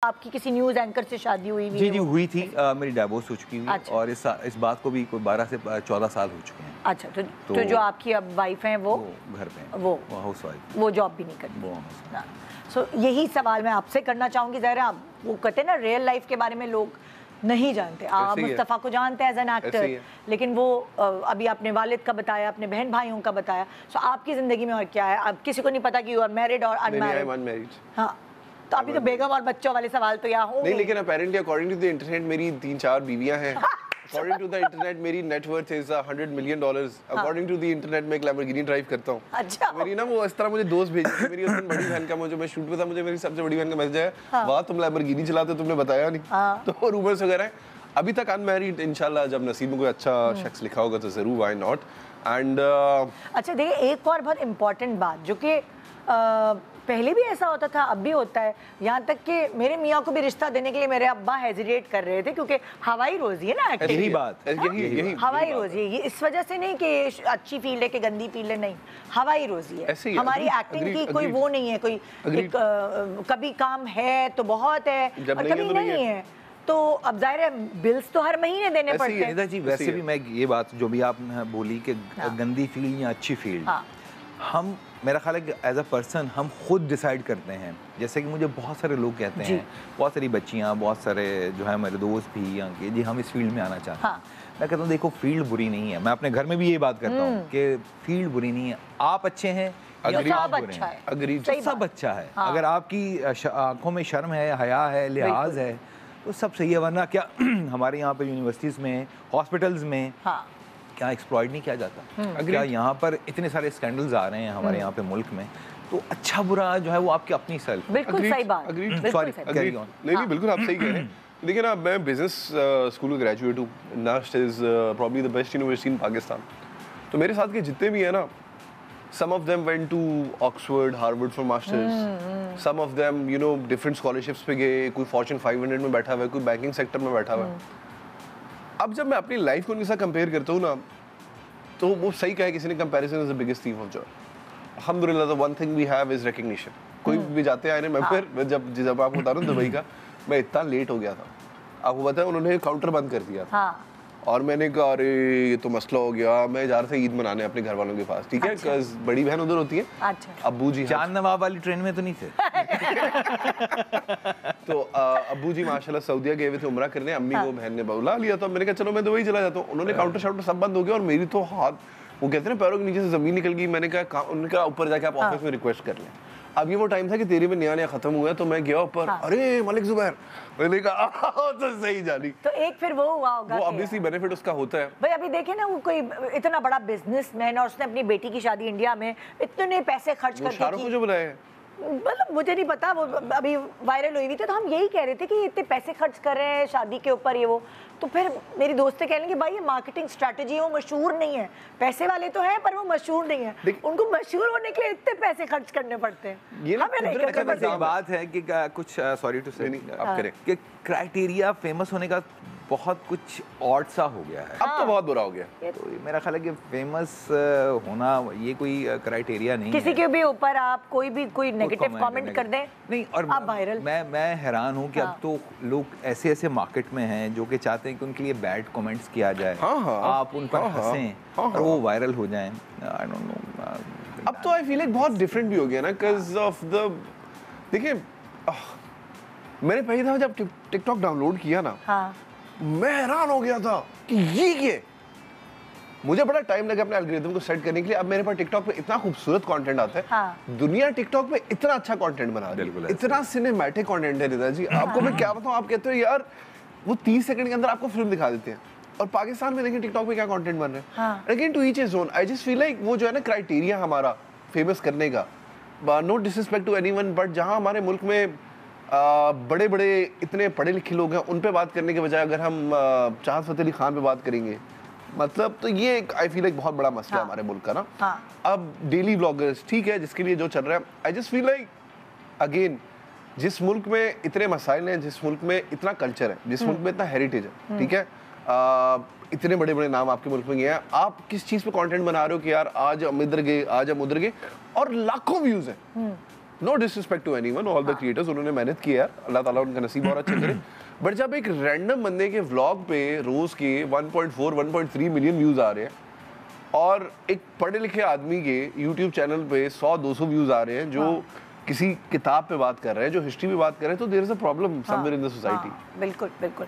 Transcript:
आपकी किसी news anchor से शादी हुई जी जी हुई थी, मेरी डाइवोर्स हो चुकी हुई। अच्छा। और इस बात को भी कोई 12 से 14 साल हो चुके हैं। अच्छा, तो जो आपकी अब वाइफ हैं वो घर पे हैं, वो हाउस वाइफ, वो जॉब भी नहीं करती। वो सो यही सवाल मैं आपसे करना चाहूँगी। ज़रा आप वो कहते हैं ना रियल लाइफ के बारे में लोग नहीं जानते। आप मुस्तफ़ा को जानते हैं एज एन एक्टर, लेकिन वो अभी आपने वालिद का बताया, अपने बहन भाइयों का बताया। सो आपकी ज़िंदगी में और क्या है? अब किसी को नहीं पता कि यू आर मैरिड और अनमैरिड। हाँ, तो अभी तो बेगम और बच्चों वाले सवाल तो यहाँ होंगे। नहीं, लेकिन apparently according to the internet मेरी 3-4 बीवियां हैं। अकॉर्डिंग टू द इंटरनेट मेरी net worth is $100 million. According to the internet मैं एक लैम्बोर्गिनी ड्राइव करता हूँ। अच्छा। मेरी ना वो इस तरह मुझे दोस्त भेजी थी, मेरी उस दिन बड़ी बहन का, मुझे मैं शूट पे था, मुझे मेरी सबसे बड़ी बहन का मैसेज आया, वाह तुम लैम्बोर्गिनी चलाते हो, तुमने बताया नहीं। तो रूमर्स वगैरह है। अभी तक अनमैरिड, इंशाल्लाह जब नसीब में कोई अच्छा शख्स लिखा होगा तो जरूर, व्हाई नॉट। एंड अच्छा देखिए, एक और बहुत इम्पोर्टेंट बात जो कि पहले भी ऐसा होता था, अब भी होता है, यहाँ तक कि मेरे मियाँ को भी रिश्ता देने के लिए मेरे अब्बा हेजिटेट कर रहे थे, क्योंकि हवाई रोजी है ना एक्टिंग। यही बात, यही हवाई रोजी है। इस वजह से नहीं कि अच्छी फील्ड है कि गंदी फील्ड है, नहीं, हवाई रोजी है। हमारी एक्टिंग की कोई वो नहीं है, कोई कभी काम है तो बहुत है और कभी नहीं है। तो अब जाहिर है बिल्स तो हर महीने देने पड़ते हैं। निदा जी वैसे भी मैं ये बात जो भी आप बोली कि गंदी फील्ड या अच्छी फील्ड, हम मेरा ख्याल है कि एज अ पर्सन हम खुद डिसाइड करते हैं। जैसे कि मुझे बहुत सारे लोग कहते हैं, बहुत सारी बच्चियाँ, बहुत सारे जो है मेरे दोस्त भी यहाँ के, जी हम इस फील्ड में आना चाहते हैं। मैं कहता हूँ देखो फील्ड बुरी नहीं है, मैं अपने घर में भी ये बात करता हूँ कि फील्ड बुरी नहीं है, आप अच्छे हैं सब अच्छा है, सब अच्छा है। अगर आपकी आंखों में शर्म है, हया है, लिहाज है तो सब सही है। वरना क्या हमारे यहाँ पे यूनिवर्सिटीज़ में, हॉस्पिटल्स में क्या एक्सप्लॉइट नहीं किया जाता? क्या यहाँ पर इतने सारे स्कैंडल्स आ रहे हैं हमारे यहाँ पे मुल्क में, तो अच्छा बुरा जो है वो आपकी अपनी सेल्फ। बिल्कुल सही बात। Sorry, carry on. नहीं, बिल्कुल आप सही कह रहे हैं। देखिए ना, मैं बिजनेस स्कूल का ग्रेजुएट हूँ। NUST is probably the best university in Pakistan. तो मेरे साथ के जितने भी हैं ना, some of them went to Oxford, Harvard for masters. Some of them, you know, different scholarships पे गए, कोई Fortune 500 में बैठा हुआ है, कोई बैंकिंग सेक्टर में बैठा हुआ है। अब जब मैं अपनी लाइफ को उनके साथ कंपेयर करता हूँ ना, तो वो सही कहा है किसी ने, comparison is the biggest thief of joy. अल्हम्दुलिल्लाह the one thing we have is recognition. कोई भी जाते हैं, आई रिमेंबर जब आपको बता रहा हूँ दुबई का, मैं इतना लेट हो गया था, आपको पता है उन्होंने काउंटर बंद कर दिया था। और मैंने कहा अरे ये तो मसला हो गया, मैं जा रहा था ईद मनाने अपने घर वालों के पास, ठीक है, बिकॉज़ बड़ी बहन उधर होती है। अच्छा। अब्बू जी जान नवाब वाली ट्रेन में तो नहीं थे। तो अब्बू जी माशाल्लाह सऊदीया गए हुए थे उम्रा करने, अम्मी को बहन ने बुला लिया, तो मैंने कहा चलो मैं दुबई चला जाता हूँ। उन्होंने काउंटर शाउंटर सब बंद हो गया और मेरी तो हाथ, वो कहते हैं ना पैरों के नीचे से जमीन निकल गई। मैंने कहा, उन्होंने कहा ऊपर जाके आप ऑफिस में रिक्वेस्ट कर लें। अब ये वो टाइम था कि तेरी में नया खत्म हुआ है, तो मैं गया ऊपर, अरे मलिक जुबैर, मैंने कहा तो सही जानी। तो एक फिर वो हुआ होगा, वो ऑब्वियसली बेनिफिट उसका होता है भाई। अभी देखे ना, वो कोई इतना बड़ा बिजनेसमैन और उसने अपनी बेटी की शादी इंडिया में इतने पैसे खर्च करके शाहरुख को जो बुलाया है, मतलब मुझे नहीं पता, वो अभी वायरल हुई हुई थी, तो हम यही कह रहे थे कि इतने पैसे खर्च कर रहे हैं शादी के ऊपर, ये वो। तो फिर मेरी दोस्त कह लेंगे भाई ये मार्केटिंग स्ट्रैटेजी है, वो मशहूर नहीं है, पैसे वाले तो हैं पर वो मशहूर नहीं है, उनको मशहूर होने के लिए इतने पैसे खर्च करने पड़ते हैं। ये हमें नहीं करना पड़ता। बात है कि कुछ सॉरी टू से आप करें कि क्राइटेरिया फेमस होने का बहुत कुछ ऑड सा हो गया है। अब तो बहुत बुरा हो गया। तो मेरा ख्याल है कि फेमस होना ये कोई क्राइटेरिया नहीं किसी के भी ऊपर आप कोई नेगेटिव कमेंट कर दें, नहीं, और आप वायरल। मैं हैरान हूँ कि अब तो लोग ऐसे मार्केट में हैं जो कि चाहते हैं कि उनके लिए बैड कमेंट्स किया जाए, आप उन पर हंसें और वो वायरल हो जाएं। आई डोंट नो, अब तो आई फील लाइक बहुत डिफरेंट भी हो गया ना, बिकॉज ऑफ द, देखिए मैंने पहली दफा जब टिकटॉक डाउनलोड किया ना, मैं हैरान हो गया था कि ये मुझे बड़ा टाइम लगा अपने एल्गोरिथम को सेट करने के लिए। अब मेरे पास टिकटॉक पे इतना खूबसूरत कंटेंट आता है, दुनिया टिकटॉक पे इतना अच्छा कंटेंट बना रही है, इतना सिनेमैटिक कंटेंट है रिदा जी। आपको मैं क्या बताऊं, आप कहते हो यार वो 30 सेकंड के अंदर आपको फिल्म दिखा देते हैं, और पाकिस्तान में देखिए टिकटॉक पे क्या कंटेंट बन रहा है। Again to each his own. I just feel like वो जो है ना क्राइटेरिया हमारा फेमस करने का, no disrespect to anyone, but जहां हमारे मुल्क में बड़े बड़े इतने पढ़े लिखे लोग हैं, उन पे बात करने के बजाय अगर हम चाहत फतेह अली खान पे बात करेंगे, मतलब तो ये आई फील एक बहुत बड़ा मसला है हमारे मुल्क का ना। अब डेली ब्लॉगर्स ठीक है, जिसके लिए जो चल रहा है, आई जस्ट फील लाइक अगेन जिस मुल्क में इतने मसाइल हैं, जिस मुल्क में इतना कल्चर है, जिस मुल्क में इतना हेरिटेज है, ठीक है, इतने बड़े बड़े नाम आपके मुल्क में गए हैं, आप किस चीज़ पे कंटेंट बना रहे हो कि यार आज हम इधर गए, आज हम उधर गए, और लाखों व्यूज़ हैं, no disrespect to anyone, all the creators, उन्होंने मेहनत की है, अल्लाह ताला उनका नसीब और अच्छा करे। बट जब एक रैंडम बंदे के व्लॉग पे रोज के 1.4 1.3 मिलियन व्यूज आ रहे हैं और एक पढ़े लिखे आदमी के यूट्यूब चैनल पे 100-200 व्यूज आ रहे हैं जो किसी किताब पे बात कर रहे हैं, जो हिस्ट्री पे बात कर रहे हैं, तो there is a problem somewhere in the society. बिल्कुल बिल्कुल।